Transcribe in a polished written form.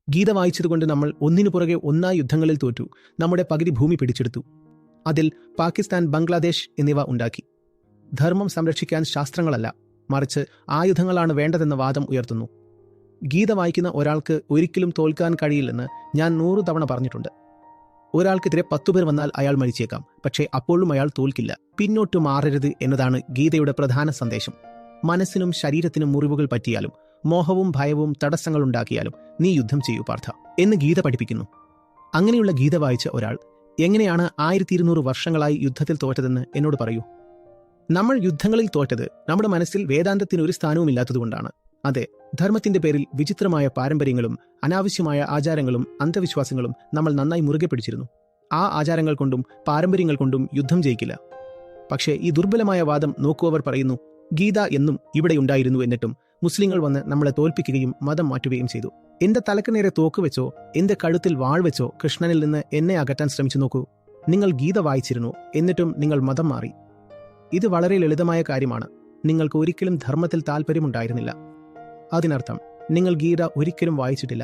ഗീത വായിച്ചതുകൊണ്ട് നമ്മൾ ഒന്നിനു പുറകെ ഒന്നായി യുദ്ധങ്ങളിൽ തോറ്റു, നമ്മുടെ പകുതി ഭൂമി പിടിച്ചെടുത്തു. അതിൽ പാകിസ്ഥാൻ, ബംഗ്ലാദേശ് എന്നിവ ഉണ്ടാക്കി. ധർമ്മം സംരക്ഷിക്കാൻ ശാസ്ത്രങ്ങളല്ല, മറിച്ച് ആയുധങ്ങളാണ് വേണ്ടതെന്ന വാദം ഉയർത്തുന്നു. ഗീത വായിക്കുന്ന ഒരാൾക്ക് ഒരിക്കലും തോൽക്കാൻ കഴിയില്ലെന്ന് ഞാൻ 100 തവണ പറഞ്ഞിട്ടുണ്ട്. ഒരാൾക്കെതിരെ 10 പേർ വന്നാൽ അയാൾ മരിച്ചേക്കാം, പക്ഷേ അപ്പോഴും അയാൾ തോൽക്കില്ല. പിന്നോട്ട് മാറരുത് എന്നതാണ് ഗീതയുടെ പ്രധാന സന്ദേശം. മനസ്സിനും ശരീരത്തിനും മുറിവുകൾ പറ്റിയാലും മോഹവും ഭയവും തടസ്സങ്ങളുണ്ടാക്കിയാലും നീ യുദ്ധം ചെയ്യൂ പാർത്ഥ എന്ന് ഗീത പഠിപ്പിക്കുന്നു. അങ്ങനെയുള്ള ഗീത വായിച്ച ഒരാൾ എങ്ങനെയാണ് 1200 വർഷങ്ങളായി യുദ്ധത്തിൽ തോറ്റതെന്ന് എന്നോട് പറയൂ. നമ്മൾ യുദ്ധങ്ങളിൽ തോറ്റത് നമ്മുടെ മനസ്സിൽ വേദാന്തത്തിന് ഒരു സ്ഥാനവുമില്ലാത്തതുകൊണ്ടാണ്. അതെ, ധർമ്മത്തിന്റെ പേരിൽ വിചിത്രമായ പാരമ്പര്യങ്ങളും അനാവശ്യമായ ആചാരങ്ങളും അന്ധവിശ്വാസങ്ങളും നമ്മൾ നന്നായി മുറുകെ പിടിച്ചിരുന്നു. ആ ആചാരങ്ങൾ കൊണ്ടും പാരമ്പര്യങ്ങൾ കൊണ്ടും യുദ്ധം ജയിക്കില്ല. പക്ഷേ ഈ ദുർബലമായ വാദം നോക്കുവർ പറയുന്നു, ഗീത എന്നും ഇവിടെയുണ്ടായിരുന്നു, എന്നിട്ടും മുസ്ലിങ്ങൾ വന്ന് നമ്മളെ തോൽപ്പിക്കുകയും മതം മാറ്റുകയും ചെയ്തു. എന്റെ തലക്ക് നേരെ തോക്ക് വെച്ചോ എന്റെ കഴുത്തിൽ വാൾ വെച്ചോ കൃഷ്ണനിൽ നിന്ന് എന്നെ അകറ്റാൻ ശ്രമിച്ചു നോക്കൂ. നിങ്ങൾ ഗീത വായിച്ചിരുന്നു, എന്നിട്ടും നിങ്ങൾ മതം മാറി. ഇത് വളരെ ലളിതമായ കാര്യമാണ്. നിങ്ങൾക്ക് ഒരിക്കലും ധർമ്മത്തിൽ താല്പര്യമുണ്ടായിരുന്നില്ല. അതിനർത്ഥം നിങ്ങൾ ഗീത ഒരിക്കലും വായിച്ചിട്ടില്ല.